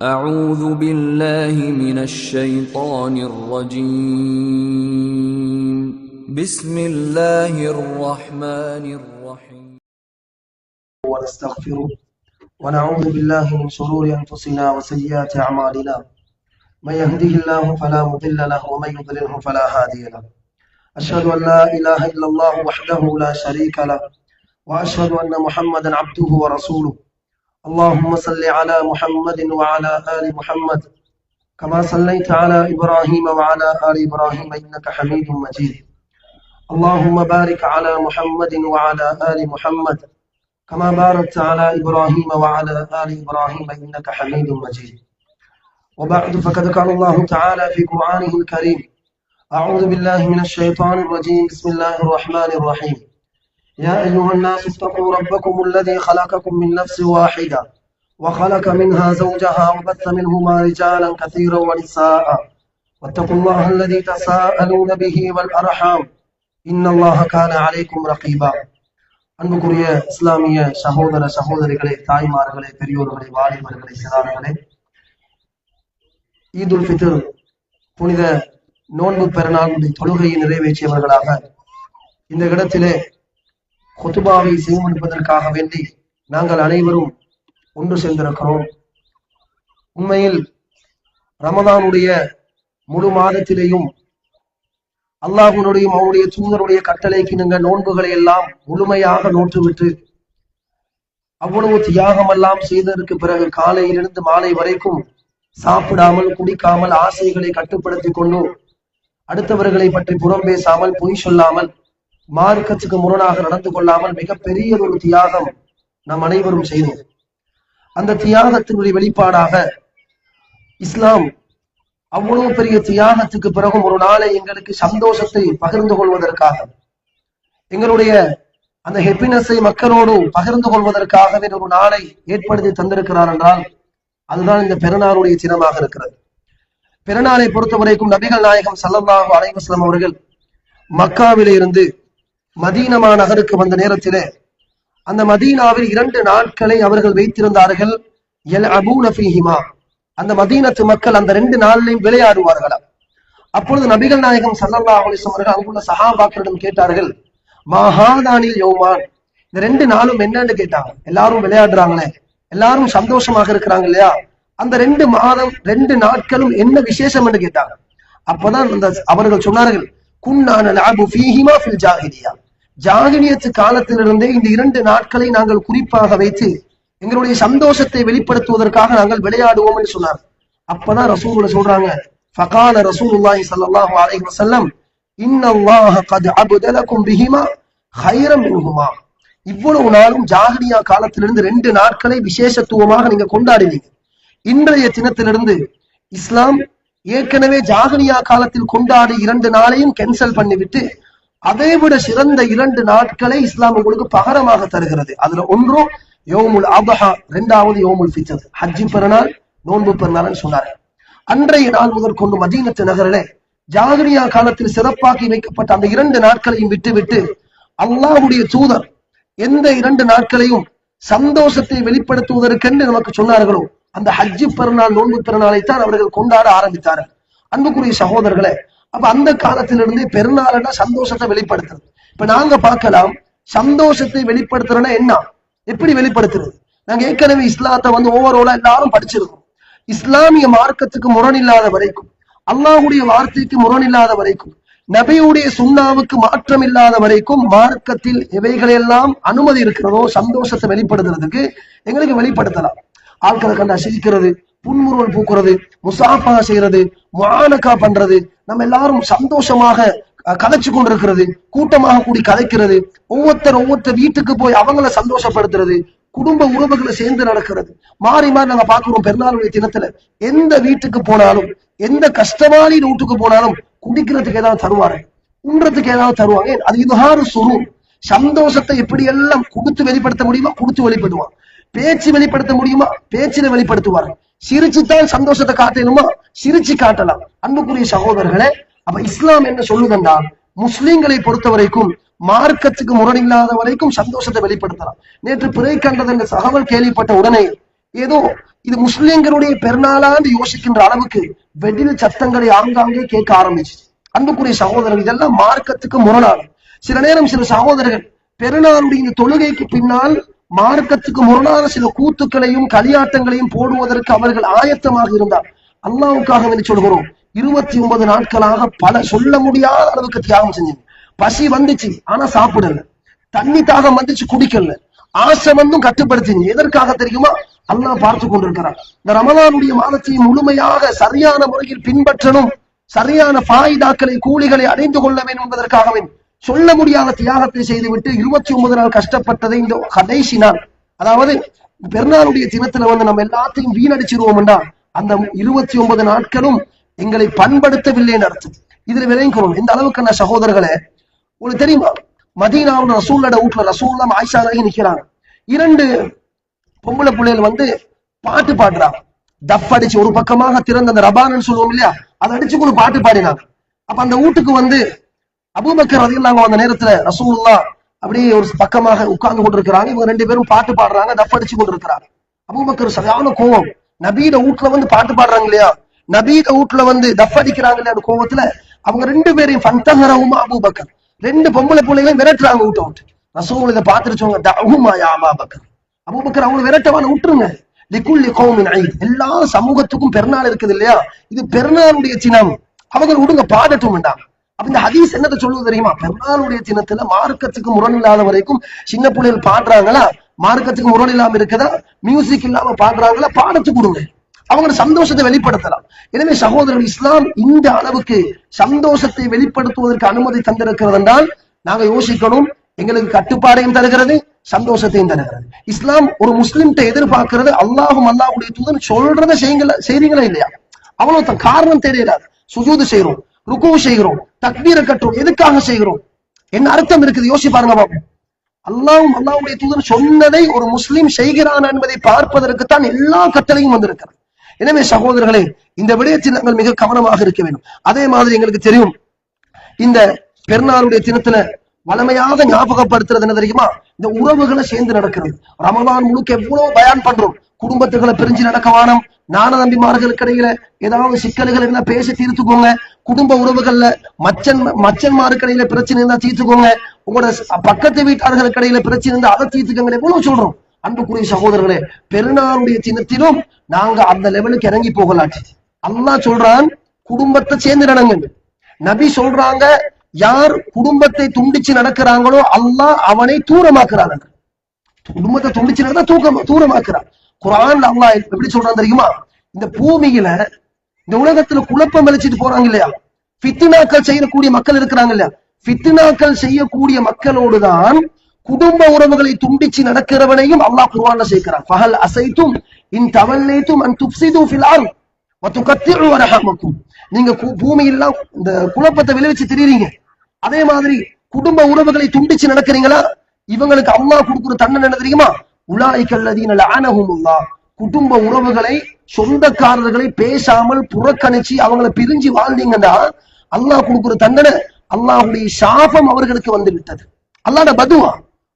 أعوذ بالله من الشيطان الرجيم بسم الله الرحمن الرحيم ونستغفره ونعوذ بالله من شرور أنفسنا وسيئات أعمالنا من يهده الله فلا مضل له ومن يضلله فلا هادي له أشهد أن لا إله إلا الله وحده لا شريك له وأشهد أن محمدا عبده ورسوله اللهم صل على محمد وعلى آل محمد كما صليت على إبراهيم وعلى آل إبراهيم إنك حميد مجيد اللهم بارك على محمد وعلى آل محمد كما باركت على إبراهيم وعلى آل إبراهيم إنك حميد مجيد وبعد فقد قال الله تعالى في قرآنه الكريم أعوذ بالله من الشيطان الرجيم بسم الله الرحمن الرحيم يا أيها الناس اتقوا ربكم الذي خلقكم من نفس واحدة وخلق منها زوجها وبث منهما رجالا كثيرا ونساء واتقوا الله الذي تساءلون به والأرحام إن الله كان عليكم رقيبا அன்புக்குரிய இஸ்லாமிய சகோதர சகோதரிகளே, தாய்மார்களே, பெரியோர்களே, வாலிபர்களே, சிறார்களே, ஈதுல் ஃபித்ர் புனித நோன்பு பெருநாளுடைய தொழுகையை நிறைவேற்றியவர்களாக இந்த இடத்திலே குதுபாவை செய்வதற்காக வேண்டி நாங்கள் அனைவரும் ஒன்று சேர்ந்திருக்கிறோம். உண்மையில் ரமதானுடைய முழு மாதத்திலேயும் அல்லாஹ்வுடைய அவருடைய தூதருடைய கட்டளைக்கு நீங்கள் நோன்புகளை எல்லாம் முழுமையாக நோற்றுவிட்டு அவ்வளவு தியாகம் எல்லாம் செய்ததற்கு பிறகு காலையிலிருந்து மாலை வரைக்கும் சாப்பிடாமல் குடிக்காமல் ஆசைகளை கட்டுப்படுத்திக் கொண்டு அடுத்தவர்களை பற்றி புறம் பேசாமல் பொய் சொல்லாமல் மார்க்கத்துக்கு முரணாக நடந்து கொள்ளாமல் மிகப்பெரிய ஒரு தியாகம் நாம் அனைவரும் செய்தோம். அந்த தியாகத்தினுடைய வெளிப்பாடாக இஸ்லாம் அவ்வளவு பெரிய தியாகத்துக்கு பிறகும் ஒரு நாளை எங்களுக்கு சந்தோஷத்தை பகிர்ந்து கொள்வதற்காக, எங்களுடைய அந்த ஹெப்பினஸை மக்களோடு பகிர்ந்து கொள்வதற்காகவே ஒரு நாளை ஏற்படுத்தி தந்திருக்கிறார் என்றால் அதுதான் இந்த பெருநாளுடைய தினமாக இருக்கிறது. பெருநாளை பொறுத்தவரைக்கும் நபிகள் நாயகம் ஸல்லல்லாஹு அலைஹி வஸல்லம் அவர்கள் மக்காவிலே இருந்து மதீனா நகருக்கு வந்த நேரத்திலே அந்த மதீனாவில் 2 நாட்களை அவர்கள் வைத்திருந்தார்கள். யல்அபூன ஃபீஹிமா, அந்த மதீனத்து மக்கள் அந்த 2 நாளிலையும் விளையாடுவார்களா. அப்பொழுது நபிகள் நாயகம் ஸல்லல்லாஹு அலைஹி வஸல்லம் அவர்கள் அங்குள்ள சஹாபாக்களிடம் கேட்டார்கள், மாஹாதானில் யௌமான், இந்த 2 நாளும் என்னன்னு கேட்டாங்க. எல்லாரும் விளையாடுறாங்களே, எல்லாரும் சந்தோஷமாக இருக்கிறாங்க இல்லையா, அந்த 2 மாதம் 2 நாட்களும் என்ன விசேஷம் என்று கேட்டாங்க. அப்பதான் அவர்கள் சொன்னார்கள், குன்னா நல்அபு ஃபீஹிமா ஃபில் ஜாஹிலியா, ஜாஹிலியத்து காலத்திலிருந்தே இந்த 2 நாட்களை நாங்கள் குறிப்பாக வைத்து எங்களுடைய சந்தோஷத்தை வெளிப்படுத்துவதற்காக நாங்கள் விளையாடுவோம் என்று சொன்னார். அப்பதான் ரசூலுல்லாஹ் சொல்றாங்க, ஃபகால ரசூலுல்லாஹி ஸல்லல்லாஹு அலைஹி வஸல்லம், இன்னல்லாஹ கத் அப்தலகும் பிஹிமா கைரம் மின்ஹுமா, இவ்வளவு நாளும் ஜாஹிலியா காலத்திலிருந்து 2 நாட்களை விசேஷத்துவமாக நீங்க கொண்டாடினீங்க. இன்றைய தினத்திலிருந்து இஸ்லாம் ஏற்கனவே ஜாஹிலியா காலத்தில் கொண்டாடி 2 நாளையும் கேன்சல் பண்ணிவிட்டு அதை விட சிறந்த 2 நாட்களை இஸ்லாம் உங்களுக்கு பகரமாக தருகிறது. அதுல ஒன்று யௌமுல் அத்ஹா, 2வது யௌமுல் ஃபித்ர், ஹஜ்ஜி பெருநாள், நோன்பு பெருநாள் சொன்னார். அன்றைய நாள் முதற்கொண்டு மதீனத்து நகரிலே ஜாஹிலியா காலத்தில் சிறப்பாக்கி வைக்கப்பட்ட அந்த 2 நாட்களையும் விட்டுவிட்டு அல்லாஹ்வுடைய தூதர் எந்த 2 நாட்களையும் சந்தோஷத்தை வெளிப்படுத்துவதற்கென்று நமக்கு சொன்னார்களோ அந்த ஹஜ்ஜி பெருநாள், நோன்பு பெருநாளைத்தான் அவர்கள் கொண்டாட ஆரம்பித்தார்கள். அன்புக்குரிய சகோதரர்களே, அப்ப அந்த காலத்திலிருந்தே பெருநாள்னா சந்தோஷத்தை வெளிப்படுத்துறது. இப்ப நாங்க பார்க்கலாம், சந்தோஷத்தை வெளிப்படுத்துறோம்னா என்ன, எப்படி வெளிப்படுத்துறது. நாங்க ஏற்கனவே இஸ்லாத்தை ஓவரோலா எல்லாரும் படிச்சிருக்கோம். இஸ்லாமிய மார்க்கத்துக்கு முரணில்லாத வரைக்கும், அல்லாஹ்வுடைய வார்த்தைக்கு முரணில்லாத வரைக்கும், நபியுடைய சுன்னாவுக்கு மாற்றம் இல்லாத வரைக்கும் மார்க்கத்தில் எவைகளெல்லாம் அனுமதி இருக்கிறதோ சந்தோஷத்தை வெளிப்படுத்துறதுக்கு எங்களுக்கு வெளிப்படுத்தலாம். ஆட்களை கண்டா சிரிக்கிறது, புன்முறுவல் பூக்குறது, முசாஃபா செய்யறது, முஆனகா பண்றது, நம்ம எல்லாரும் சந்தோஷமாக கதைச்சு கொண்டிருக்கிறது, கூட்டமாக கூடி கதைக்கிறது, ஒவ்வொருத்தர் வீட்டுக்கு போய் அவங்கள சந்தோஷப்படுத்துறது, குடும்ப உறவுகளை சேர்ந்து நடக்கிறது, மாறி மாறி நாங்க பாக்குறோம். பெருநாளுடைய தினத்துல எந்த வீட்டுக்கு போனாலும், எந்த கஷ்டமான வீட்டுக்கு போனாலும் குடிக்கிறதுக்கு ஏதாவது தருவாரு, உண்றதுக்கு ஏதாவது தருவாங்க. அது இதுஹாரு சுரூர், சந்தோஷத்தை எப்படி எல்லாம் கொடுத்து வெளிப்படுத்த முடியுமா கொடுத்து வெளிப்படுவான், பேச்சு வெளிப்படுத்த முடியுமா பேச்சில வெளிப்படுத்துவார், சிரிச்சுத்தான் சந்தோஷத்தை காட்டணுமா சிரிச்சு காட்டலாம். அன்புக்குரிய சகோதரர்களே, அப்ப இஸ்லாம் என்ன சொல்லுதென்றால் முஸ்லிம்களை பொறுத்த வரைக்கும் மார்க்கத்துக்கு முரணில்லாத வரைக்கும் சந்தோஷத்தை வெளிப்படுத்தலாம். நேற்று பிறை கண்டது என்ற தகவல் கேள்விப்பட்ட உடனே ஏதோ இது முஸ்லிம்களுடைய பெருநாளான்னு யோசிக்கின்ற அளவுக்கு வெடில் சத்தங்களை ஆங்காங்கே கேட்க ஆரம்பிச்சு. அன்புக்குரிய சகோதரர்கள், இதெல்லாம் மார்க்கத்துக்கு முரணான. சில நேரம் சில சகோதரர்கள் பெருநாளுடைய இந்த தொழுகைக்கு பின்னால் மார்க்கத்துக்கு முரணான சில கூத்துக்களையும் களியாட்டங்களையும் போடுவதற்கு அவர்கள் ஆயத்தமாக இருந்தார். அல்லாஹ்வுக்காக வேண்டி சொல்கிறோம், 29 நாட்களாக பல சொல்ல முடியாத அளவுக்கு தியாகம் செஞ்சீங்க. பசி வந்துச்சு ஆனா சாப்பிடல, தண்ணி தாகம் வந்துச்சு குடிக்கல, ஆசை வந்தும் கட்டுப்படுத்திங்க. எதற்காக தெரியுமா? அல்லாஹ் பார்த்து கொண்டிருக்கிறார். இந்த ரமலானுடைய மாதத்தை முழுமையாக சரியான முறையில் பின்பற்றணும், சரியான ஃபாயிதாக்களை கூலிகளை அடைந்து கொள்ள வேண்டும் என்பதற்காகவே சொல்ல முடியாத தியாகத்தை செய்துவிட்டு 29 நாள் கஷ்டப்பட்டதை இந்த கடைசி நாள், அதாவது பெருநாளுடைய தினத்துல நம்ம எல்லாத்தையும் வீணடிச்சிருவோம் என்றால் அந்த 29 நாட்களும் எங்களை பண்படுத்தவில்லை அர்த்தம். இதுல விளைவிக்கிறோம். இந்த அளவுக்கு நான் சகோதரர்களே, உங்களுக்கு தெரியுமா, மதீனாவுல ரசூல்லோட வீட்டுல ரசூல்லா ஆயிஷா நிக்கிறாங்க. 2 பொம்பளை பிள்ளைகள் பாட்டு பாடுறாங்க. தஃப் அடிச்சு ஒரு பக்கமாக திறந்த அந்த ரபான்னு சொல்லுவோம் இல்லையா, அதை அடிச்சு கூட பாட்டு பாடினாங்க. அப்ப அந்த வீட்டுக்கு அபூபக்கர் ரலியல்லாஹு அந்த நேரத்துல ரசூலுல்லாஹ் அப்படியே ஒரு பக்கமாக உட்கார்ந்து கொண்டிருக்கிறாங்க. இவங்க 2 பேரும் பாட்டு பாடுறாங்க, தஃப் அடிச்சு கொண்டிருக்கிறாங்க. அபூபக்கர் சரியான கோவம். நபீட வீட்டுல பாட்டு பாடுறாங்க இல்லையா, நபீட வீட்டுல தஃப் அடிக்கிறாங்க இல்லையா, கோவத்துல அவங்க 2 பேரையும் ஃபந்தஹரஹுமா அபூபக்கர், 2 பொம்பளை பிள்ளைகளையும் விரட்டுறாங்க வீட்டை விட்டு. ரசூல் இதை பார்த்துட்டு சொன்னாங்க, தஅஹுமா யா அபூபக்கர், அபூபக்கர் அவங்களை விரட்டவான விட்டுருங்க. லிகுல்லி கௌமின் ஈத், எல்லா சமூகத்துக்கும் பெருநாள் இருக்குது இல்லையா, இது பெருநாளுடைய சின்னம், அவங்க விடுங்க பாடட்டும் வேண்டாம். அப்ப இந்த ஹதீஸ் என்னத்தை சொல்லுவது தெரியுமா? பெருநாளுடைய சின்னத்துல மார்க்கத்துக்கு முரண் இல்லாத வரைக்கும் சின்ன பிள்ளைகள் பாடுறாங்களா, மார்க்கத்துக்கு முரண் இல்லாம இருக்குதா, மியூசிக் இல்லாம பாடுறாங்களா, பாடத்து கொடுங்க, அவங்க சந்தோஷத்தை வெளிப்படுத்தலாம். எனவே சகோதரர்கள், இஸ்லாம் இந்த அளவுக்கு சந்தோஷத்தை வெளிப்படுத்துவதற்கு அனுமதி தந்திருக்கிறது என்றால் நாங்க யோசிக்கணும். எங்களுக்கு கட்டுப்பாடையும் தருகிறது, சந்தோஷத்தையும் தருகிறது. இஸ்லாம் ஒரு முஸ்லிம்கிட்ட எதிர்பார்க்கிறது அல்லாஹும் அல்லாஹ்வுடைய தூதன் சொல்றதை செய்றீங்களா இல்லையா, அவ்வளவு காரணம் தெரியாது. சுஜூது செய்யறோம், ருக்கு செய்கிறோம், தக்பீரை கட்டுறோம், எதுக்காக செய்கிறோம், என்ன அர்த்தம் இருக்குது யோசி பாருங்க பாப்போம். அல்லாஹும் அல்லாஹ்வுடைய தூதன் சொன்னதை ஒரு முஸ்லிம் செய்கிறான் என்பதை பார்ப்பதற்குத்தான் எல்லா கட்டளையும் வந்திருக்கிறது. எனவே சகோதரர்களே, இந்த விடயத்தில் நாங்கள் மிக கவனமாக இருக்க வேண்டும். அதே மாதிரி எங்களுக்கு தெரியும், இந்த பெருநாளுடைய தினத்துல வளமையாக ஞாபகப்படுத்துறது என்ன தெரியுமா, இந்த உறவுகளை சேர்ந்து நடக்கிறது. ரமலான் முழுக்க எவ்வளவு பயான் பண்றோம், குடும்பத்துகளை பிரிஞ்சு நடக்கவானம், நான தம்பிமார்களுக்கு இடையில ஏதாவது சிக்கல்கள் இருந்தா பேசி தீர்த்துக்கோங்க, குடும்ப உறவுகள்ல மச்சன்மாருக்கு இடையில பிரச்சனை இருந்தா தீர்த்துக்கோங்க, உங்களோட பக்கத்து வீட்டார்களுக்கு இடையில பிரச்சனை இருந்தா அதை தீர்த்துக்கோங்க, எவ்வளவு சொல்றோம். அன்புக்குரிய சகோதரர்களே, பெருநாளுடைய தினத்திலும் நாங்க அந்த லெவலுக்கு இறங்கி போகலாச்சு. அல்லாஹ் சொல்றான் குடும்பத்தை சேர்ந்து நடங்க, நபி சொல்றாங்க யார் குடும்பத்தை துண்டிச்சு நடக்கிறாங்களோ அல்லாஹ் அவனை தூரமாக்குறாங்க. குடும்பத்தை துண்டிச்சு நடந்தா தூரமாக்குறான். குர்ஆன்ல அல்லாஹ் எப்படி சொல்றான் தெரியுமா, இந்த பூமியில இந்த உலகத்துல குழப்பம் வெளிச்சிட்டு போறாங்க இல்லையா, ஃபித்னாக்கள் செய்யக்கூடிய மக்கள் இருக்கிறாங்க இல்லையா, ஃபித்னாக்கள் செய்யக்கூடிய மக்களோடுதான் குடும்ப உறவுகளை துண்டிச்சு நடக்கிறவனையும் அல்லாஹ் குர்ஆன்ல சேர்க்கிறான். ஃபஹல் அஸைதும் இன் தவல்லைதும் அன் துஃப்ஸிது ஃபில் அர்த் வ துகத்திஉ அரஹமக்கும், நீங்க பூமியில இந்த குழப்பத்தை விளைவிச்சு திரியறீங்க, அதே மாதிரி குடும்ப உறவுகளை துண்டிச்சு நடக்கிறீங்களா, இவங்களுக்கு அல்லாஹ் கொடுக்கிற தண்டனை என்ன தெரியுமா, உலாயிகல்லதீன லஅனஹுமுல்லாஹ், குடும்ப உறவுகளை சொந்தக்காரர்களை பேசாமல் புறக்கணிச்சு அவங்களை பிரிஞ்சு வாழ்ந்தீங்கன்னா அல்லாஹ் கொடுக்கிற தண்டனை, அல்லாஹ்வுடைய சாபம் அவர்களுக்கு வந்து விட்டது. அல்லாஹ்ட பதுவா,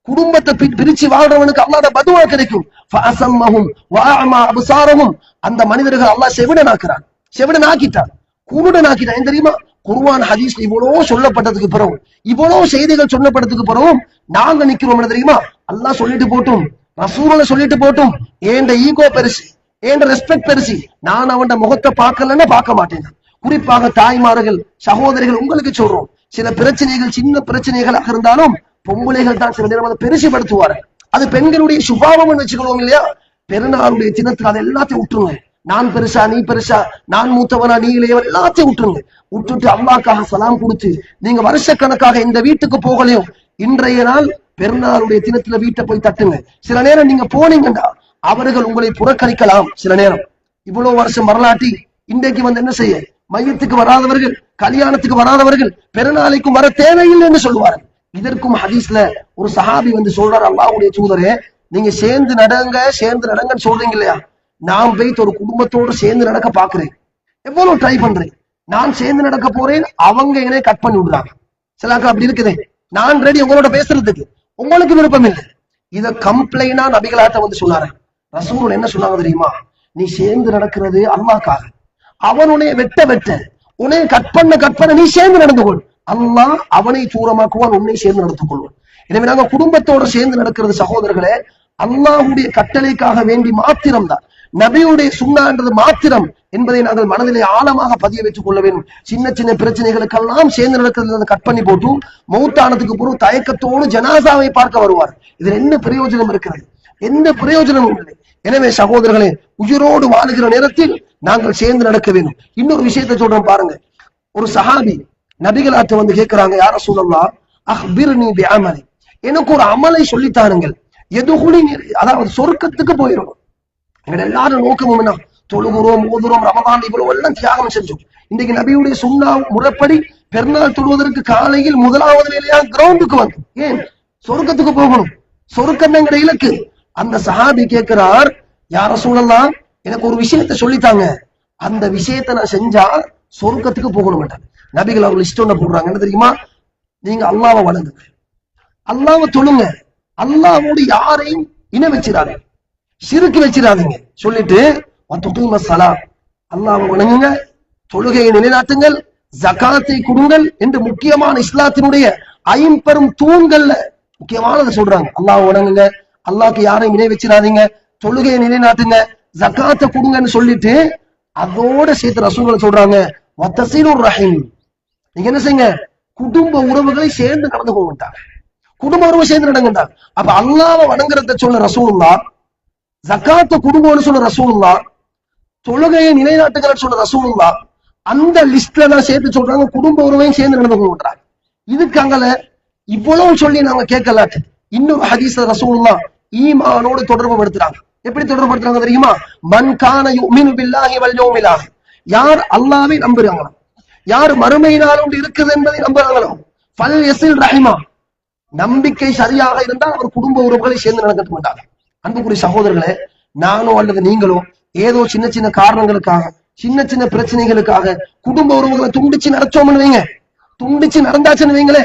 குடும்பத்தை பிரிச்சு வாழ்றவனுக்கு அல்லாஹ்ட பதுவா கிடைக்கும். ஃபஅஸம்மஹும் வஅமா அப்சாரஹும், அந்த மனிதர்கள் அல்லாஹ் செவிடனாக்குறான், செவிடனாக்கிட்டான், குருடனாக்கிட்டான். ஏன் தெரியுமா, குர்ஆன் ஹதீஸ்ல இவ்வளவு சொல்லப்பட்டதுக்கு பிறகு, இவ்வளவு செய்திகள் சொல்லப்பட்டதுக்கு பிறகும் நாங்க நிக்கிறோம் என்ன தெரியுமா, அல்லாஹ் சொல்லிட்டு போட்டும், ரசூலுல்லாஹ் சொல்லிட்டு போட்டும், ஏண்ட ஈகோ பெருசு, ஏண்ட ரெஸ்பெக்ட் பெருசு, நான் அவன் முகத்தை பார்க்கலன்னா பார்க்க மாட்டேன். குறிப்பாக தாய்மார்கள் சகோதரிகள் உங்களுக்கு சொல்றோம், சில பிரச்சனைகள் சின்ன பிரச்சனைகளாக இருந்தாலும் பொம்பளைகள் தான் சில நேரம் அதை பெருசுபடுத்துவார்கள். அது பெண்களுடைய சுபாவம் வச்சுக்கணும் இல்லையா. பெருநாளுடைய தினத்துல அதை எல்லாத்தையும் விட்டுருங்க. நான் பெருசா நீ பெருசா, நான் மூத்தவனா நீ இளையவன், எல்லாத்தையும் விட்டுருங்க. விட்டுட்டு அல்லாஹ்க்காக சலாம் கொடுத்து நீங்க வருஷக்கணக்காக இந்த வீட்டுக்கு போகலையும் இன்றைய நாள் பெருநாளுடைய தினத்துல வீட்டை போய் தட்டுங்க. சில நேரம் நீங்க போனீங்கன்னா அவர்கள் உங்களை புறக்கணிக்கலாம். சில நேரம் இவ்வளவு வருஷம் வரலாற்றி இன்றைக்கு என்ன செய்ய, மையத்துக்கு வராதவர்கள், கல்யாணத்துக்கு வராதவர்கள் பெருநாளைக்கும் வர தேவையில்லை என்று சொல்லுவார்கள். இதற்கும் ஹதீஸ்ல ஒரு சஹாபி சொல்றாரு, அல்லாஹ்வுடைய தூதரே, நீங்க சேர்ந்து நடங்கன்னு சொல்றீங்க இல்லையா, நான் போயிட்டு ஒரு குடும்பத்தோடு சேர்ந்து நடக்க பாக்குறேன், எவ்வளவு ட்ரை பண்றேன், நான் சேர்ந்து நடக்க போறேன், அவங்க என்னை கட் பண்ணி விடுறாங்க. சிலாக்கள் அப்படி இருக்குதே, நான் ரெடி உங்களோட பேசுறதுக்கு, உங்களுக்கு விருப்பம் இல்லை. இத கம்ப்ளைண்டா நபிகளாட்ட சொன்னாரு, ரசூல் என்ன சொன்னாங்க தெரியுமா? நீ சேர்ந்து நடக்கிறது அல்லாஹ்க்காக. அவன் உன்னை வெட்ட உன்னை கற்பனை நீ சேர்ந்து நடந்து கொள். அல்லாஹ் அவனை தூரமாக்குவான், உன்னை சேர்ந்து நடத்துக் கொள்வான். எனவே நாங்க குடும்பத்தோட சேர்ந்து நடக்கிறது சகோதரர்களே அல்லாஹ்வுடைய கட்டளைக்காக வேண்டி மாத்திரம்தான். நபியுடைய சுன்னான்றது மாத்திரம் என்பதை நாங்கள் மனதிலே ஆழமாக பதிய வைத்துக் கொள்ள வேண்டும். சின்ன சின்ன பிரச்சனைகளுக்கெல்லாம் சேர்ந்து நடக்கிறது கட் பண்ணி போட்டு மௌத்தானதுக்கு பிறகு தயக்கத்தோடு ஜனாசாவை பார்க்க வருவார். இதுல என்ன பிரயோஜனம் இருக்கிறது? எந்த பிரயோஜனமும் இல்லை. எனவே சகோதரர்களே உயிரோடு வாழுகிற நேரத்தில் நாங்கள் சேர்ந்து நடக்க வேண்டும். இன்னொரு விஷயத்தை சொல்றோம் பாருங்க. ஒரு சஹாபி நபிகளாட்ட வந்து கேட்கிறாங்க, யா ரசூலல்லாஹ் அக்பிர்னி பிஅமலி, எனக்கு ஒரு அமலை சொல்லித்தாருங்கள். எதுகுலி, அதாவது சொர்க்கத்துக்கு போயிடும். எங்க எல்லாரும் நோக்கமும் என்ன? தொழுகிறோம், ஓதுறோம், ரமதான் இவ்வளவு எல்லாம் தியாகம் செஞ்சோம். இன்றைக்கு நபியுடைய சுன்னா முறைப்படி பெருநாள் தொழுவதற்கு காலையில் முதலாவது வேலையா கிரவுண்டுக்கு வந்து ஏன் சொர்க்கத்துக்கு போகணும்? சொர்க்கம் என்கிற இலக்கு. அந்த சஹாபி கேட்கிறார், யா ரசூலல்லாஹ் எனக்கு ஒரு விஷயத்தை சொல்லித்தாங்க, அந்த விஷயத்தை நான் செஞ்சா சொர்க்கத்துக்கு போகணும். நபிகள் அவங்க லிஸ்ட் ஒண்ணு போடுறாங்க, என்ன தெரியுமா? நீங்க அல்லாஹ்வை வணங்குங்க, அல்லாஹ்வை தொழுங்க, அல்லாஹ்வோடு யாரையும் இணை வச்சிடாதீங்க, ஷிர்க் வச்சிடாதீங்க. சொல்லிட்டு அல்லாஹ்வை வணங்குங்க, தொழுகையை நிலைநாட்டுங்கள், ஜகாத்தை கொடுங்கள் என்று முக்கியமான இஸ்லாத்தினுடைய ஐம்பெரும் தூண்கள்ல முக்கியமானதை சொல்றாங்க. அல்லாஹ்வை வணங்குங்க, அல்லாஹ்க்கு யாரையும் இணை வச்சிடாதீங்க, தொழுகையை நிலைநாட்டுங்க, ஜகாத்தை கொடுங்கன்னு சொல்லிட்டு அதோட சேர்த்து ரசூலுல்லாஹ் சொல்றாங்க, வத்தஸீலுர் ரஹீம், நீங்க என்ன செய்யுங்க? குடும்ப உறவுகளை சேர்ந்து நடந்து போகிட்டாங்க, குடும்ப உறவு சேர்ந்து நடந்துட்டாங்க. அப்ப அல்லாஹ்வை வணங்குறத சொல்ல ரசூலுல்லாஹ், ஜகாத்தை கொடுங்கன்னு சொல்ல ரசூலுல்லாஹ், தொழுகையை நிலைநாட்டுகள் சொல்ற ரசூலுல்லாஹ், அந்த லிஸ்ட்ல தான் சேர்த்து சொல்றாங்க குடும்ப உறவையும் சேர்ந்து நடந்து போகிட்டாங்க. இதுக்காங்கல இவ்வளவு சொல்லி நாங்க கேட்கலாட்டு இன்னொரு ஹதீஸ்ல ரசூலுல்லாஹ் ஈமானோடு தொடர்பு படுத்துறாங்க. எப்படி தொடர்பு படுத்துறாங்க தெரியுமா? மன் கான யுமினு பில்லாஹி வல் யௌமில் ஆகிர், யார் அல்லாஹ்வை நம்புறாங்களோ, யார் மறுமை நாள் ஒன்று இருக்குது என்பதை நம்புறாங்களோ, ஃபல் யஸில் ரஹிமா, நம்பிக்கை சரியாக இருந்தால் அவர் குடும்ப உறவுகளை சேர்ந்து நடக்க மாட்டாங்க. அன்புக்குரிய சகோதரர்களே, நானோ அல்லது நீங்களோ ஏதோ சின்ன சின்ன காரணங்களுக்காக, சின்ன சின்ன பிரச்சனைகளுக்காக குடும்ப உறவுகளை துண்டிச்சு நடச்சோம்னு வைங்க, துண்டிச்சு நடந்தாச்சுன்னு வைங்களே,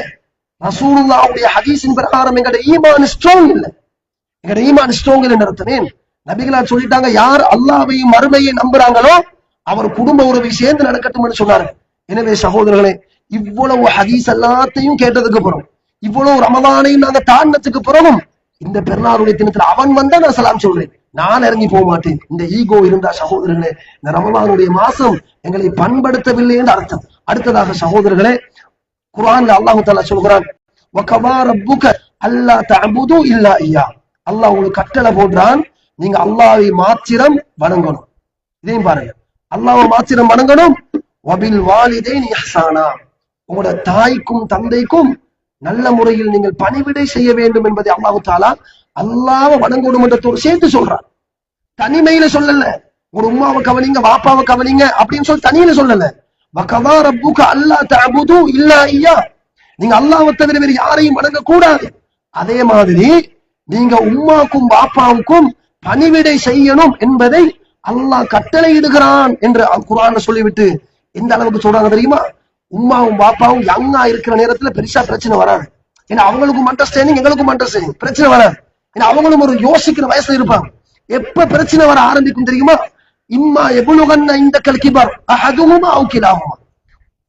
ரசூலுல்லாஹ்வுடைய ஹதீஸின் பிரகாரம் எங்கட ஈமான் ஸ்ட்ராங் இல்லை, எங்கட ஈமான் ஸ்ட்ராங் இல்லைன்னு அர்த்தம். நபிகளார் சொல்லிட்டாங்க, யார் அல்லாஹ்வையும் மறுமையை நம்புறாங்களோ அவர் குடும்ப உறவை சேர்ந்து நடக்கட்டும் சொன்னாரு. எனவே சகோதரர்களே, இவ்வளவு ஹதீஸ் எல்லாத்தையும் கேட்டதுக்கு பிறகு, இவ்வளவு ரமதானையும் நாங்க தாண்டத்துக்கு பிறகும் இந்த பெருநாளுடைய தினத்துல அவன் வந்தா நான் சலாம் சொல்றேன், நான் இறங்கி போக மாட்டேன். இந்த ஈகோ இருந்தா சகோதரர்களே, இந்த ரமதானுடைய மாசம் எங்களை பண்படுத்தவில்லை என்று அர்த்தம். அடுத்ததாக சகோதரர்களே, குர்ஆன்ல அல்லாஹ் தஆலா சொல்கிறான், வகபா ரப்புக அல்லா தஅபுது இல்லா இய்யா, அல்லாஹ் உங்களுக்கு கட்டளை போடுறான், நீங்க அல்லாஹ்வை மாத்திரம் வணங்கணும். இதையும் பாருங்க, அல்லாஹ்வை மாத்திரம் வணங்கணும். வபில் வாலிதைன் இஹ்சானா, உங்களோட தாய்க்கும் தந்தைக்கும் நல்ல முறையில் நீங்கள் பணிவிடை செய்ய வேண்டும் என்பதை அல்லாஹ் தஆலா அல்லாஹ்வை வணங்கணும் என்றதோடு சேர்த்து சொல்றான். தனிமையில சொல்லல, ஒரு உம்மாவை கவனிங்க, வாப்பாவை கவனிங்க அப்படின்னு சொல்லி தனியில சொல்லல. வகபா ரப்புக அல்லா தஅபுது இல்லா இய்யா, நீங்க அல்லாஹ்வை தவிர வேறு யாரையும் வணங்க கூடாது. அதே மாதிரி நீங்க உம்மாக்கும் வாப்பாவுக்கும் பணிவிடை செய்யணும் என்பதை அல்லாஹ் கட்டளை இடுகிறான் என்று குர்ஆன்ல சொல்லிவிட்டு எந்த அளவுக்கு சொல்றாங்க தெரியுமா? உம்மாவும் பாப்பாவும் யங்கா இருக்கிற நேரத்துல பெருசா பிரச்சனை வராது. ஏன்னா அவங்களுக்கும் அண்டர்ஸ்டாண்டிங், எங்களுக்கும் அண்டர்ஸ்டாண்டிங், பிரச்சனை வராது. ஏன்னா அவங்களும் ஒரு யோசிக்கிற வயசுல இருப்பாங்க. எப்ப பிரச்சனை வர ஆரம்பிக்கும் தெரியுமா? இம்மா எபுலுகன்ன இந்தக்கல் கிபர் அஹதுஹுமா அவ் கிலாஹுமா,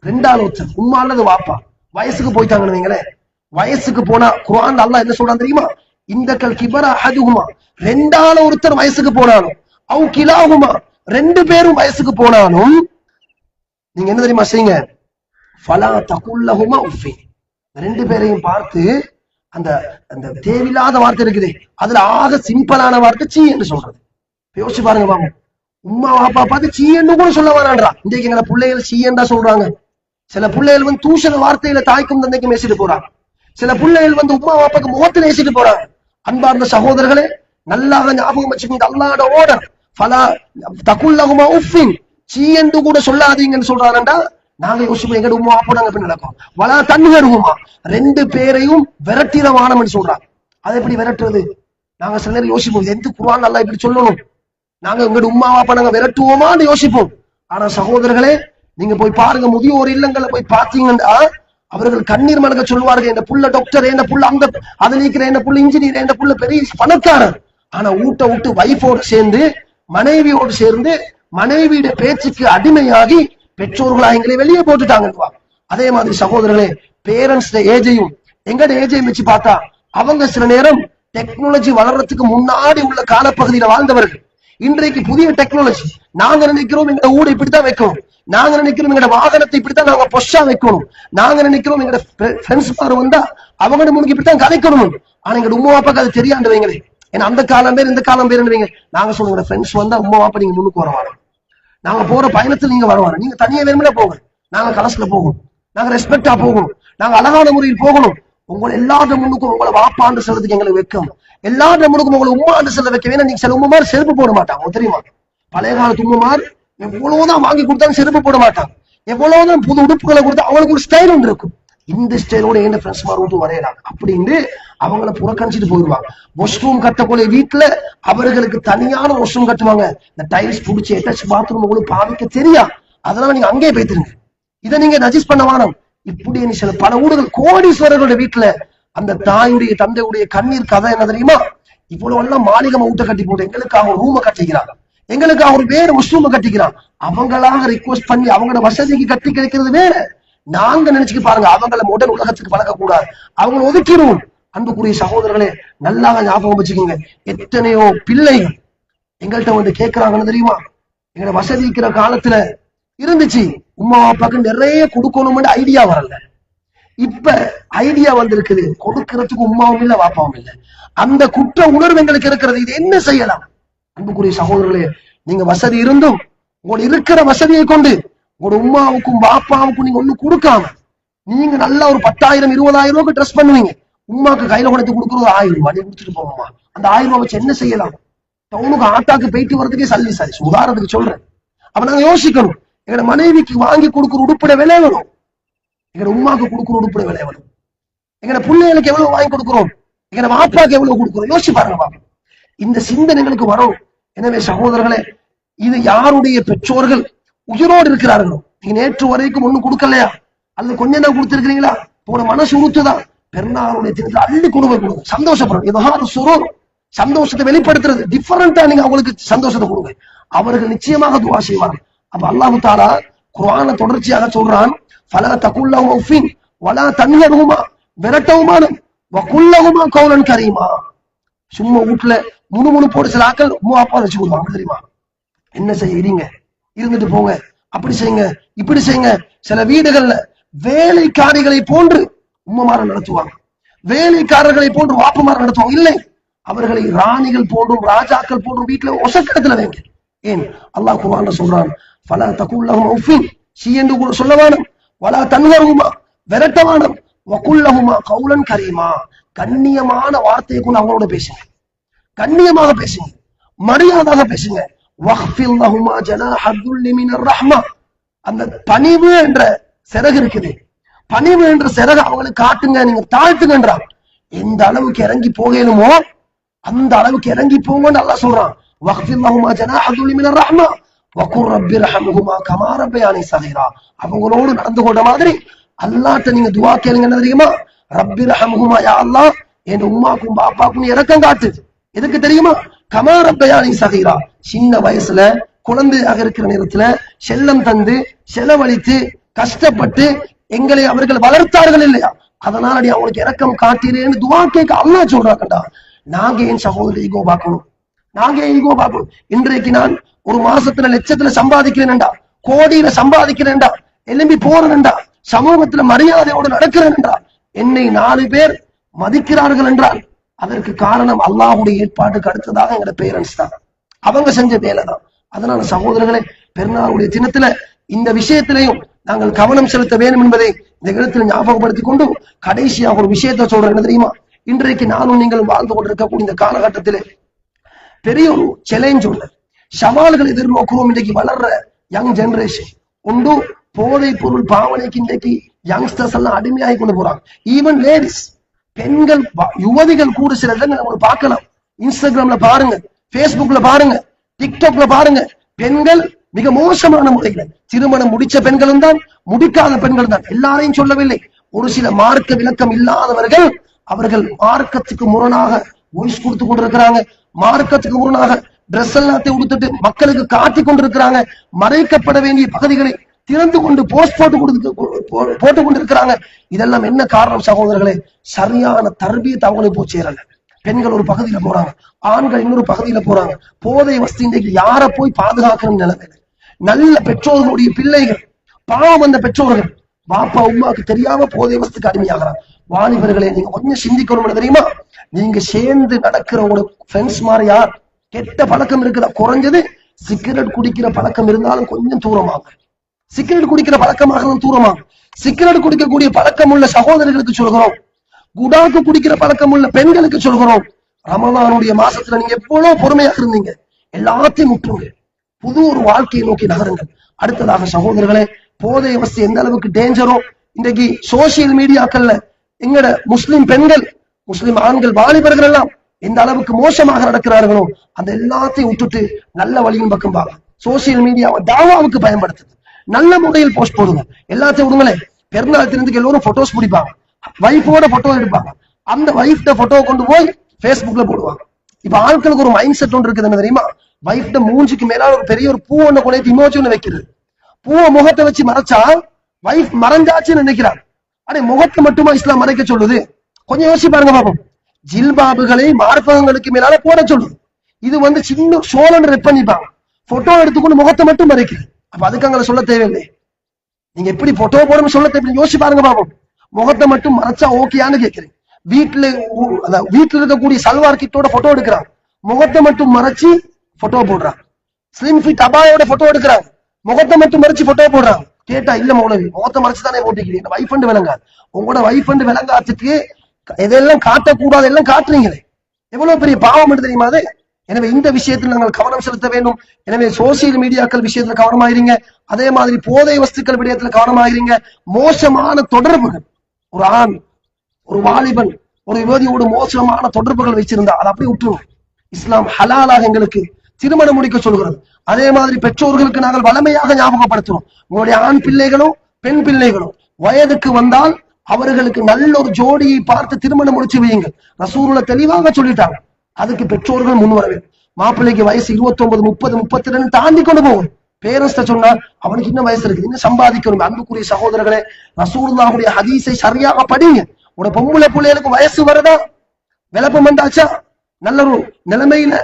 ரெண்டாவது ஒருத்தர் உம்மா அல்லது வாப்பா வயசுக்கு போயிட்டாங்கன்னு வைங்களேன், வயசுக்கு போனா குர்ஆன்ல அல்லாஹ் என்ன சொல்றான் தெரியுமா? இந்தக்கல் கிபர் அஹதுஹுமா, ரெண்டால ஒருத்தர் வயசுக்கு போனாலும், அவ் கிலாஹுமா, ரெண்டு பேரும் வயசுக்கு போனாலும் நீங்க என்ன தெரியுமா செய்யுங்க? ஃபலா தகுல்லஹுமா உஃபி, ரெண்டு பேரையும் பார்த்து அந்த அந்த தேவையில்லாத வார்த்தை இருக்குது, அதுல ஆக சிம்பிளான வார்த்தை சீ என்று சொல்றது. யோசிச்சு பாருங்க பாபு, உம்மா வாப்பா பார்த்து சீ என்று கூட சொல்ல வேணான்றா. இன்றைக்கு எங்களை பிள்ளைகள் சீ என்றா சொல்றாங்க. சில பிள்ளைகள் வந்து தூஷண வார்த்தையில தாய்க்கும் தந்தைக்கும் பேசிட்டு போறாங்க. சில பிள்ளைகள் வந்து உம்மா வாப்பாக்கு முகத்துல பேசிட்டு போறாங்க. அன்பார்ந்த சகோதரர்களே, நல்லா ஞாபகம் வச்சுக்கோங்க, அல்லாஹ்வோட ஆர்டர் ஃபலா தகுல்லஹுமா உஃபின், சீ என்று கூட சொல்லாதீங்கன்னு சொல்றாங்கடா. நாங்க யோசிப்போம், எங்க உம்மா அப்போ நாங்க எப்படி நடக்கும்? வலா தன்ஹருஹுமா, ரெண்டு பேரையும் விரட்டிரவானம்னு சொல்றாங்க. அதை எப்படி விரட்டுறது? நாங்க சில நேரம் யோசிப்போம், எந்த குர்ஆன் அல்லாஹ் இப்படி சொல்லணும், நாங்க உங்க உம்மா அப்பா நாங்க விரட்டுவோமான்னு யோசிப்போம். ஆனா சகோதரர்களே, நீங்க போய் பாருங்க, முதியோர் இல்லங்களை போய் பாத்தீங்கன்னா அவர்கள் கண்ணீர் மல்க சொல்லுவார்கள், என் புள்ள டாக்டர், என் புள்ள அந்த அது நீக்கிற, என் புள்ள இன்ஜினியர், என் புள்ள பெரிய பணக்காரர். ஆனா ஊட்ட விட்டு வைஃபோடு சேர்ந்து மனைவியோடு சேர்ந்து மனைவியுடைய பேச்சுக்கு அடிமையாகி பெற்றோர்களா எங்களை வெளியே போட்டுட்டாங்க. அதே மாதிரி சகோதரர்களே, பேரண்ட்ஸ் ஏஜையும் எங்கட ஏஜையும் வச்சு பார்த்தா அவங்க சில நேரம் டெக்னாலஜி வளர்றதுக்கு முன்னாடி உள்ள காலப்பகுதியில வாழ்ந்தவர்கள். இன்றைக்கு புதிய டெக்னாலஜி, நாங்க நினைக்கிறோம் எங்க ஊட இப்படித்தான் வைக்கணும், நாங்க நினைக்கிறோம் எங்க வாகனத்தை இப்படித்தான் நாங்க பொஷா வைக்கணும், நாங்க நினைக்கிறோம் எங்க ஃப்ரெண்ட்ஸ் வந்தா அவங்க முன்னுக்கு இப்படித்தான் கலைக்கணும். ஆனா எங்க உமா அப்பாக்கு அது தெரியாண்டு வைங்களே. ஏன்னா அந்த காலம் பேர் இந்த காலம் பேர் வைங்க. நாங்க சொல்லுங்க ஃப்ரெண்ட்ஸ் வந்தா உமா அப்பா நீங்க முன்னுக்கு வரவாங்க, நாங்க போற பயணத்தில் நீங்க வருவாங்க, நீங்க தனியா வேணும்னா போங்க, நாங்க கலசுல போகணும், நாங்க ரெஸ்பெக்டா போகணும், நாங்க அழகான முறையில் போகணும். உங்களை எல்லாரும் முன்னுக்கும் உங்களை வாப்பாண்டு செல்றதுக்கு எங்களுக்கு வைக்கும், எல்லாரும் முன்னுக்கும் உங்களை உம்மாண்டு செல்ல வைக்க வேணும். நீங்க சில உம்மார் செருப்பு போட மாட்டாங்க தெரியுமா? பழைய காலத்து உம்மார் எவ்வளவுதான் வாங்கி கொடுத்தாலும் செருப்பு போட மாட்டாங்க, எவ்வளவுதான் புது உடுப்புகளை கொடுத்தா அவங்களுக்கு ஒரு ஸ்டைல் ஒன்று இருக்கும். இந்த ஸ்டைலோட என்ன ஃப்ரெண்ட்ஸ் மார் விட்டு வரையலாம் அப்படின்னு அவங்கள புறக்கணிச்சிட்டு போயிடுவாங்க. வாஷ்ரூம் கட்டக்கூடிய வீட்டுல அவர்களுக்கு தனியான வாஷ்ரூம் கட்டுவாங்க. இந்த டைல்ஸ் பிடிச்சி அட்டாச் பாத்ரூம் உங்களுக்கு பாவிக்க தெரியா, அதனால நீங்க அங்கேயே போய்த்துருங்க, இதை நீங்க நஜிஸ் பண்ண வானம். இப்படி சில பல ஊடுகள் கோடீஸ்வரர்களுடைய வீட்டுல அந்த தாயுடைய தந்தையுடைய கண்ணீர் கதை என்ன தெரியுமா? இவ்வளவு எல்லாம் மாளிகை ஊட்ட கட்டி போட்டு எங்களுக்காக ஒரு ரூமை கட்டிக்கிறாங்க, எங்களுக்காக ஒரு வேற வாஷ்ரூமை கட்டிக்கிறான். அவங்களாக ரிக்வஸ்ட் பண்ணி அவங்களோட வசதிக்கு கட்டி கிடைக்கிறது வேற. நாங்க நினைச்சுக்க பாருங்க, அவங்கள உடல் உலகத்துக்கு பழக்கக்கூடாது, அவங்களை ஒதுக்கிடுவோம். அன்புக்குரிய சகோதரர்களே, நல்லா ஞாபகம் வச்சுக்கோங்க. எத்தனையோ பிள்ளைகள் எங்கள்கிட்ட வந்து கேட்கிறாங்கன்னு தெரியுமா? எங்களை வசதிக்கிற காலத்துல இருந்துச்சு, உமா அப்பாக்கு நிறைய கொடுக்கணும்னு ஐடியா வரல. இப்ப ஐடியா வந்திருக்குது, கொடுக்கறதுக்கு உமாவும் இல்ல வாப்பாவும் இல்ல. அந்த குற்ற உணர்வு எங்களுக்கு இருக்கிறது. இது என்ன செய்யலாம்? அன்புக்குரிய சகோதரர்களே, நீங்க வசதி இருந்தும் உங்களோட இருக்கிற வசதியை கொண்டு உங்களோட உமாவுக்கும் பாப்பாவுக்கும் நீங்க ஒண்ணு கொடுக்காம நீங்க நல்லா ஒரு 10,000 20,000 ரூபாய்க்கு ட்ரெஸ் பண்ணுவீங்க, உமாக்கு கையில கொடுத்து கொடுக்குறது 1000 ரூபாய் கொடுத்துட்டு போவோமா? அந்த 1000 ரூபாய் வச்சு என்ன செய்யலாம்? டவுனுக்கு ஆட்டாக்கு போயிட்டு வரதுக்கே சல்லி சாரி, உதாரணத்துக்கு சொல்றேன். அப்ப நாங்க யோசிக்கணும், எங்க மனைவிக்கு வாங்கி கொடுக்குற உடுப்பிட விலை வேணும், எங்க உமாக்கு கொடுக்குற உடுப்பிட விலை வேணும், எங்க பிள்ளைகளுக்கு எவ்வளவு வாங்கி கொடுக்குறோம், எங்க பாப்பாக்கு எவ்வளவு கொடுக்குறோம், யோசிச்சு பாருங்க பாப்பா. இந்த சிந்தனைகளுக்கு வரும். எனவே சகோதரர்களே, இது யாருடைய பெற்றோர்கள் உயிரோடு இருக்கிறார்களோ, நீங்க நேற்று வரைக்கும் ஒண்ணும் கொடுக்கலையா அல்லது கொஞ்சம் தான் கொடுத்திருக்கிறீங்களா, உங்களோட மனசு உறுத்துதான், பெருநாளுடைய தினத்தில் அள்ளி கொடுங்க, சந்தோஷப்படும். எதாவது சுரோர் சந்தோஷத்தை வெளிப்படுத்துறது டிஃபரெண்டா நீங்க அவங்களுக்கு சந்தோஷத்தை கொடுங்க, அவர்கள் நிச்சயமாக துவா செய்வாங்க. அப்ப அல்லாஹு தஆலா குர்ஆனை தொடர்ச்சியாக சொல்றான், ஃபலா தகுல்லஹு உஃபின் வலா தன்ஹருமா விரட்டவுமானம் வகுல்லஹுமா கௌலன் கரீமா. சும்மா வீட்டுல முணு போட்டு சில ஆக்கள் உம்மா அப்பா வச்சு கொடுப்பாங்க தெரியுமா? என்ன செய்யறீங்க, இருந்துட்டு போங்க, அப்படி செய்யுங்க இப்படி செய்யுங்க. சில வீடுகள்ல வேலைக்காரிகளை போன்று உம்மமார நடத்துவாங்க, வேலைக்காரர்களை போன்று வாப்புமார நடத்துவாங்க. இல்லை, அவர்களை ராணிகள் போன்றும் ராஜாக்கள் போன்றும் வீட்டுல ஒசக்கடத்துல வைங்க. ஏன் அல்லாஹ் குர்ஆன்ல சொல்றான், ஃபலா தகுல்லஹுமா உஃபின் சி என்று கூட சொல்ல வேணும், வலா தன்ஹருமா விரட்டவானம் வகுல்லஹுமா கௌலன் கரீமா. கண்ணியமான வார்த்தையை கொண்டு அவங்களோட பேசுங்க, கண்ணியமாக பேசுங்க, மரியாதாக பேசுங்க. வஹ்ஃபில் லஹுமா ஜனாஹ துல்லி மினர் ரஹ்மா. அந்த பணிவு என்ற சிறகு இருக்குது, பணிவு என்ற சிறகு அவங்களுக்கு காட்டுங்க, நீங்க தாழ்த்துங்கன்றான். எந்த அளவுக்கு இறங்கி போகணுமோ அந்த அளவுக்கு இறங்கி போங்கன்னு அல்லாஹ் சொல்றான். வஹ்ஃபில் லஹுமா ஜனாஹ துல்லி மினர் ரஹ்மா வகுர் ரப்பிர்ஹம்ஹுமா கமா ரப்பயானி ஸகீரா. அவங்களோடு நடந்து கொண்ட மாதிரி அல்லாஹ்ட்ட நீங்க துஆ கேளுங்க. என்ன தெரியுமா? ரப்பிர்ஹம்ஹுமா, யா அல்லாஹ் என் உம்மாக்கும் பாப்பாக்கும் இரக்கம் காட்டு. எதுக்கு தெரியுமா? கமா ரப்பயானி ஸகீரா. சின்ன வயசுல குழந்தையாக இருக்கிற நேரத்துல செல்லம் தந்து செலவழித்து கஷ்டப்பட்டு எங்களை அவர்கள் வளர்த்தார்கள் இல்லையா, அதனால நீ அவங்களுக்கு இரக்கம் காட்டினேன்னு துஆ கேட்க அல்லாஹ் சொல்றாங்கடா. நாங்க என் சகோதரி ஈகோ பார்க்கணும், நாங்க ஈகோ பார்க்கணும். இன்றைக்கு நான் ஒரு மாசத்துல லட்சத்துல சம்பாதிக்கிறேன்டா, கோடியில சம்பாதிக்கிறேன்டா, எலும்பி போறேன்டா, சமூகத்துல மரியாதையோடு நடக்கிறேன்டா, என்னை 4 பேர் மதிக்கிறார்கள் என்றால் அதற்கு காரணம் அல்லாஹ்வுடைய ஏற்பாட்டுக்கு அடுத்ததாக எங்களோட பேரண்ட்ஸ் தான், அவங்க செஞ்ச வேலை தான். அதனால சகோதரர்களே, பெருநாளுடைய தினத்துல இந்த விஷயத்திலையும் நாங்கள் கவனம் செலுத்த வேண்டும் என்பதை இந்த இடத்தில் ஞாபகப்படுத்திக் கொண்டு கடைசியாக ஒரு விஷயத்தை சொல்றேன். என்ன தெரியுமா? இன்றைக்கு நானும் நீங்களும் வாழ்ந்து கொண்டிருக்கக்கூடிய இந்த காலகட்டத்திலே பெரிய ஒரு சேலஞ்ச் உள்ளது, சவால்களை எதிர்நோக்குவோம். இன்றைக்கு வளர்ற யங் ஜெனரேஷன் ஒன்று போதை பொருள் பாவனைக்கு இன்றைக்கு யங்ஸ்டர்ஸ் எல்லாம் அடிமையாகி கொண்டு போறாங்க. ஈவன் லேடிஸ், பெண்கள் யுவதிகள் கூட சில இடங்கள் நம்ம பார்க்கலாம். இன்ஸ்டாகிராம்ல பாருங்க, பேஸ்புக்ல பாருங்க, டிக்டாக்ல பாருங்க, பெண்கள் மிக மோசமான முறையில திருமணம் முடிச்ச பெண்களும் தான் முடிக்காத பெண்கள் தான், எல்லாரையும் சொல்லவில்லை. ஒரு சில மார்க்க விளக்கம் இல்லாதவர்கள் அவர்கள் மார்க்கத்துக்கு முரணாக வாய்ஸ் கொடுத்து கொண்டிருக்கிறாங்க, மார்க்கத்துக்கு முரணாக டிரெஸ் எல்லாத்தையும் உடுத்துட்டு மக்களுக்கு காட்டி கொண்டிருக்கிறாங்க. மறைக்கப்பட வேண்டிய பகுதிகளை திறந்து கொண்டு போஸ்ட் போட்டு கொண்டிருக்கிறாங்க. இதெல்லாம் என்ன காரணம் சகோதரர்களே? சரியான தர்பியத்தை அவங்களுக்கு போய் சேரல. பெண்கள் ஒரு பகுதியில போறாங்க, ஆண்கள் இன்னொரு பகுதியில போறாங்க. போதை வஸ்து இன்றைக்கு யாரை போய் பாதுகாக்கணும் நிலைமையில. நல்ல பெற்றோர்களுடைய பிள்ளைகள், பாவம் வந்த பெற்றோர்கள், பாப்பா உமாக்கு தெரியாம போதை வஸ்துக்கு அடிமையாகிறாங்க. வாலிபர்களே, நீங்க கொஞ்சம் சிந்திக்கணும். தெரியுமா, நீங்க சேர்ந்து நடக்கிற உங்களுக்கு ஃப்ரெண்ட்ஸ் மாதிரி யார் கெட்ட பழக்கம் இருக்குதா? குறைஞ்சது சிகரெட் குடிக்கிற பழக்கம் இருந்தாலும் கொஞ்சம் தூரமாகும். சிகரெட் குடிக்கிற பழக்கமாக தூரமாகும். சிகரெட் குடிக்கக்கூடிய பழக்கம் உள்ள சகோதரர்களுக்கு சொல்கிறோம், குடாக்கு குடிக்கிற பழக்கம் உள்ள பெண்களுக்கு சொல்கிறோம், ரமலானுடைய மாசத்துல நீங்க எவ்வளவு பொறுமையாக இருந்தீங்க, எல்லாத்தையும் முற்றுங்க, புது ஒரு வாழ்க்கையை நோக்கி நகருங்கள். அடுத்ததாக சகோதரர்களே, போதை வஸ்து எந்த அளவுக்கு டேஞ்சரோ இன்றைக்கு சோசியல் மீடியாக்கள்ல எங்கட முஸ்லிம் பெண்கள், முஸ்லிம் ஆண்கள், வாலிபர்கள் எல்லாம் எந்த அளவுக்கு மோசமாக நடக்கிறார்களோ அந்த எல்லாத்தையும் விட்டுட்டு நல்ல வழியின் பக்கம் பாங்க. சோசியல் மீடியாவை தாவாவுக்கு பயன்படுத்துது. நல்ல முறையில் போஸ்ட் போடுங்க. எல்லாத்தையும் விடுங்களே. பெருநாள் தெரிஞ்சுக்கு எல்லோரும் போட்டோஸ் பிடிப்பாங்க, வைஃபோட போட்டோ எடுப்பாங்க. அந்த வைஃப்ட போட்டோ கொண்டு போய் பேஸ்புக்ல போடுவாங்க. இப்ப ஆட்களுக்கு ஒரு மைண்ட் செட் ஒன்று இருக்குது, என்ன தெரியுமா? வைஃப்ட மூஞ்சுக்கு மேலால ஒரு பெரிய ஒரு பூ ஒண்ணு கொண்டு இமோஜி ஒண்ணு வைக்கிறது. பூவை முகத்தை வச்சு மறைச்சா வைஃப் மறைஞ்சாச்சுன்னு நினைக்கிறாங்க. அடே, முகத்தை மட்டுமா இஸ்லாம் மறைக்க சொல்லுது? கொஞ்சம் யோசிச்சு பாருங்க பாப்போம். ஜில்பாபுகளை மார்பகங்களுக்கு மேலால போட சொல்லுது. இது சின்ன சோழன் ரெப் பண்ணிப்பாங்க, போட்டோ எடுத்துக்கொண்டு முகத்தை மட்டும் மறைக்குது. அப்ப அதுக்கு அங்க சொல்ல தேவையில்லை. நீங்க எப்படி போட்டோ போடணும் சொல்ல தேவை, யோசிச்சு பாருங்க பாப்போம். முகத்தை மட்டும் மறைச்சா ஓகேயான்னு கேட்கிறேன். வீட்டுல இருக்கக்கூடிய சல்வார் கிட்டோட போட்டோ எடுக்கிறாங்க, முகத்தை மட்டும் மறைச்சு போட்டோ போடுறாங்க. ஸ்லிம் ஃபிட் அபாயோட போட்டோ எடுக்கிறாங்க, முகத்தை மட்டும் மறைச்சு போட்டோ போடுறாங்க. கேட்டா இல்ல மௌலவி, முகத்தை மறைச்சு தானே போட்டிக்கிறீங்க, வைஃப் அண்ட் விளங்காது. உங்களோட வைஃப் அண்ட் விளங்காத்துக்கு எதெல்லாம் காட்டக்கூடாது எல்லாம் காட்டுறீங்களே, எவ்வளவு பெரிய பாவம் என்று தெரியுமா அது? எனவே இந்த விஷயத்தில் நாங்கள் கவனம் செலுத்த வேண்டும். எனவே சோசியல் மீடியாக்கள் விஷயத்துல கவனமாகிறீங்க, அதே மாதிரி போதை வஸ்துக்கள் விடயத்துல கவனமாகிறீங்க. மோசமான தொடர்புகள், ஒரு ஆண், ஒரு வாலிபன் ஒரு யுவதியோடு மோசமான தொடர்புகள் வச்சிருந்தா அதை அப்படி விட்டுருவோம். இஸ்லாம் ஹலாலாக எங்களுக்கு திருமணம் முடிக்க சொல்கிறது. அதே மாதிரி பெற்றோர்களுக்கு நாங்கள் வளமையாக ஞாபகப்படுத்துறோம், உங்களுடைய ஆண் பிள்ளைகளும் பெண் பிள்ளைகளும் வயதுக்கு வந்தால் அவர்களுக்கு நல்ல ஒரு ஜோடியை பார்த்து திருமணம் முடிச்சு வையுங்கள். ரசூலுல்லாஹ் தெளிவாக சொல்லிட்டாங்க. அதுக்கு பெற்றோர்கள் முன் வர வேண்டும். மாப்பிள்ளைக்கு வயசு 29, 30, 32 தாண்டி கொண்டு போகும். பேரண்ட்ஸ்ட சொன்னா அவனுக்கு இன்னும் வயசு இருக்குது, இன்னும் சம்பாதிக்கணும். அன்புக்குரிய சகோதரர்களே, ரசூலுல்லாஹுடைய ஹதீஸை சரியாக படிங்க. உட பொம்பளை பிள்ளைகளுக்கு வயசு வருதா, விளப்பம் வந்தாச்சா, நல்ல ஒரு நிலைமையில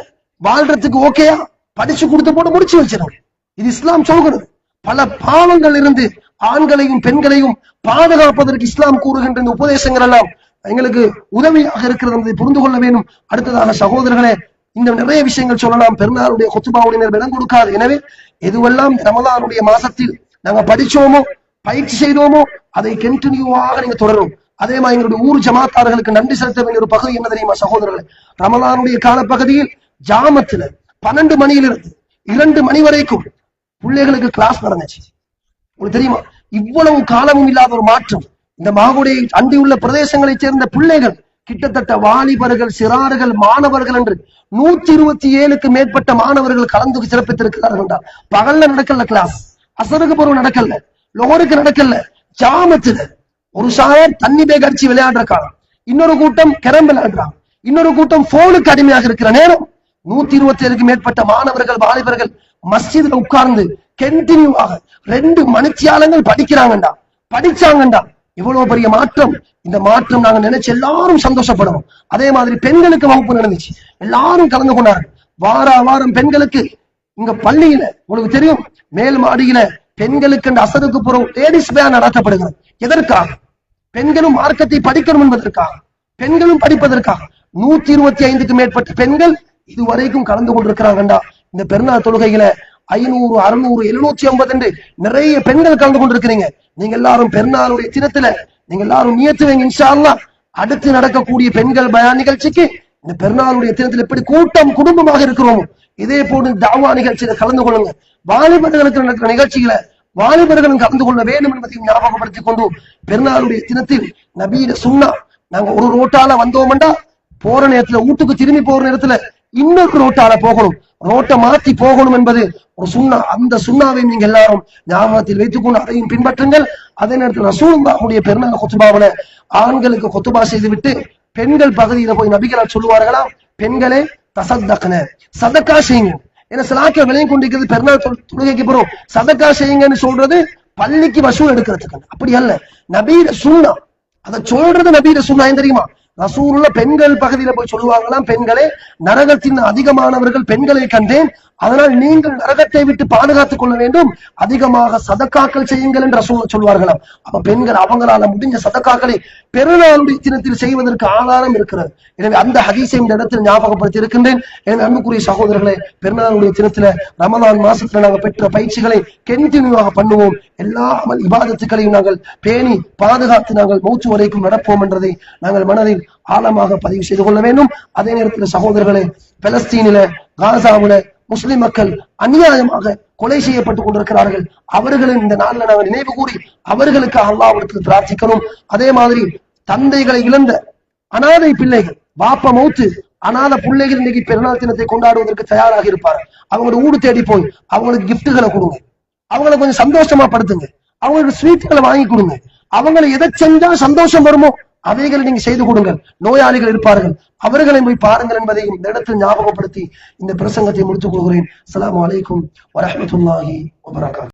வாழ்றதுக்கு ஓகேயா, படிச்சு கொடுத்து போட்டு முடிச்சு வச்சிருங்க. இது இஸ்லாம் சொல்கிறது. பல பாவங்கள் இருந்து ஆண்களையும் பெண்களையும் பாதுகாப்பதற்கு இஸ்லாம் கூறுகின்ற இந்த உபதேசங்கள் எல்லாம் எங்களுக்கு உதவியாக இருக்கிறது என்பதை புரிந்து கொள்ள வேண்டும். அடுத்ததாக சகோதரர்களே, இந்த நிறைய விஷயங்கள் சொல்லலாம், பெருநாளுடைய குத்துபாவுடைய விடம் கொடுக்காது. எனவே எதுவெல்லாம் ரமலானுடைய மாசத்தில் நாங்க படிச்சோமோ பயிற்சி செய்தோமோ அதை கண்டினியூவாக நீங்க தொடரும். அதே மாதிரி எங்களுடைய ஊர் ஜமாத்தார்களுக்கு நன்றி செலுத்த வேண்டிய ஒரு பகுதி என்ன தெரியுமா சகோதரர்களே? ரமலானுடைய காலப்பகுதியில் ஜாமத்துல 12 மணியிலிருந்து 2 மணி வரைக்கும் பிள்ளைகளுக்கு கிளாஸ் நடந்துச்சு. உங்களுக்கு தெரியுமா? இவ்வளவு காலமும் இல்லாத ஒரு மாற்றம். இந்த மாகுடைய அண்டியுள்ள பிரதேசங்களைச் சேர்ந்த பிள்ளைகள் கிட்டத்தட்ட வாலிபர்கள், சிறார்கள், மாணவர்கள் என்று 127க்கு மேற்பட்ட மாணவர்கள் கலந்து சிறப்பித்திருக்கிறார்கள். பகல்ல நடக்கல கிளாஸ், அசருக்கு பொருள் நடக்கல, லோருக்கு நடக்கல, ஜாமத்துல ஒரு சாயர் தண்ணி பேக் அடிச்சு விளையாடுற காலம், இன்னொரு கூட்டம் கேரம் விளையாடுறாங்க, இன்னொரு கூட்டம் போனுக்கு அடிமையாக இருக்கிற நேரம். 127க்கு மேற்பட்ட மாணவர்கள், வாலிபர்கள் மஸ்ஜித்ல உட்கார்ந்து கண்டினியூவாக 2 மணித்தியாலங்கள் படிக்கிறாங்கண்டா, படிச்சாங்கண்டா. எவ்வளவு பெரிய மாற்றம்! இந்த மாற்றம் நாங்க நினைச்சு எல்லாரும் சந்தோஷப்படணும். அதே மாதிரி பெண்களுக்கு வகுப்பு நடந்துச்சு, எல்லாரும் கலந்து கொண்டார்கள். வாரம் பெண்களுக்கு இங்க பள்ளியில உங்களுக்கு தெரியும், மேல் மாடியில பெண்களுக்கு இந்த அசருக்கு புறம் லேடிஸ் பேன் நடத்தப்படுகிறது. எதற்காக? பெண்களும் மார்க்கத்தை படிக்கணும் என்பதற்காக, பெண்களும் படிப்பதற்காக. 125க்கு மேற்பட்ட பெண்கள் இதுவரைக்கும் கலந்து கொண்டிருக்கிறாங்கண்டா. இந்த பெருநாள் தொழுகையில 500, 600, 750 என்று நிறைய பெண்கள் கலந்து கொண்டிருக்கிறீங்க. நீங்க எல்லாரும் பெருநாளுடைய தினத்துல நீங்க எல்லாரும் நியத்து வைங்க. இன்ஷா அல்லாஹ் அடுத்து நடக்கக்கூடிய பெண்கள் பயான் நிகழ்ச்சிக்கு இந்த பெருநாளுடைய தினத்தில் எப்படி கூட்டம் குடும்பமாக இருக்கிறோமோ இதே போன்று தாவா நிகழ்ச்சியில கலந்து கொள்ளுங்க. வாலிபர்களுக்கு நடக்கிற நிகழ்ச்சிகளை வாலிபர்களும் கலந்து கொள்ள வேண்டும் என்பதையும் ஞாபகப்படுத்திக் கொண்டு, பெருநாளுடைய தினத்தில் நபியிட சுன்னா, நாங்க ஒரு ரோட்டால வந்தோம்டா போற நேரத்துல வீட்டுக்கு திரும்பி போற நேரத்துல இன்னொரு ரோட்டால போகணும், ரோட்டை மாத்தி போகணும் என்பது ஒரு சுன்னா. அந்த சுன்னாவை நீங்க எல்லாரும் ஞாபகத்தில் வைத்துக் கொண்டு அதையும் பின்பற்றுங்கள். அதே நேரத்தில் ரசூலுல்லாஹுடைய பெருநாள் குத்துபாவுல ஆண்களுக்கு குத்துபா செய்து விட்டு பெண்கள் பகுதியில போய் நபிகளால் சொல்லுவார்களாம், பெண்களே தசத்தக்ன, சதக்கா செய்யுங்க. ஏன்னா சிலாக்கிய விலையும் கொண்டிருக்கிறது பெருநாள் தொழுகைக்கு போறோம் சதக்கா செய்யுங்கன்னு சொல்றது பள்ளிக்கு வசூல் எடுக்கிறதுக்கு. அப்படி அல்ல, நபீர சுன்னா. அதை சொல்றது நபீர சுன்னா. ஏன் தெரியுமா? ரசூலுள்ள பெண்கள் பகுதியில போய் சொல்லுவாங்களாம், பெண்களே, நரகத்தின் அதிகமானவர்கள் பெண்களை கண்டேன், அதனால் நீங்கள் நரகத்தை விட்டு பாதுகாத்துக் கொள்ள வேண்டும், அதிகமாக சதக்காக்கள் செய்யுங்கள் என்று ரசூல் சொல்வார்களாம். அப்ப பெண்கள் அவங்களால முடிஞ்ச சதக்காக்களை பெருநாளுடைய தினத்தில் செய்வதற்கு ஆதாரம் இருக்கிறது. எனவே அந்த ஹதீஸை இந்த இடத்தில் ஞாபகப்படுத்தி இருக்கின்றேன். எனவே அன்புக்குரிய சகோதரர்களே, பெருநாளுடைய தினத்துல ரமலான் மாசத்துல நாங்கள் பெற்ற பயிற்சிகளை கண்டினியூவாக பண்ணுவோம். எல்லா அமல் இபாதத்துக்களையும் நாங்கள் பேணி பாதுகாத்து நாங்கள் மௌத்து வரைக்கும் நடப்போம் என்றதை நாங்கள் மனதில் ஆழமாக பதிவு செய்து கொள்ள வேண்டும். அதே நேரத்தில் சகோதரர்களே, பலஸ்தீனில, காசாவுல முஸ்லிம் மக்கள் அநியாயமாக கொலை செய்யப்பட்டுக் கொண்டிருக்கிறார்கள். அவர்களின் இந்த நாளில் நாங்கள் நினைவு கூறி அவர்களுக்கு அல்லாஹ்விடத்தில் பிரார்த்திக்கணும். அதே மாதிரி தந்தைகளை இழந்த அனாதை பிள்ளைகள், வாப்ப மௌத்து அனாதை பிள்ளைகள் இன்னைக்கு பெருநாள் தினத்தை கொண்டாடுவதற்கு தயாராக இருப்பார்கள். அவங்களோட ஊடு தேடி போய் அவங்களுக்கு கிஃப்ட்டுகளை கொடுங்க, அவங்களை கொஞ்சம் சந்தோஷமா படுத்துங்க, அவங்களுக்கு ஸ்வீட்டுகளை வாங்கி கொடுங்க. அவங்களை எதை செஞ்சா சந்தோஷம் வருமோ அவைகளை நீங்க செய்து கொடுங்கள். நோயாளிகள் இருப்பார்கள், அவர்களை போய் பாருங்கள் என்பதை இந்த இடத்தில் ஞாபகப்படுத்தி இந்த பிரசங்கத்தை முடித்துக் கொள்கிறேன். அஸ்ஸலாமு அலைக்கும் வரஹ்மத்துல்லாஹி வபரகாத்துஹு.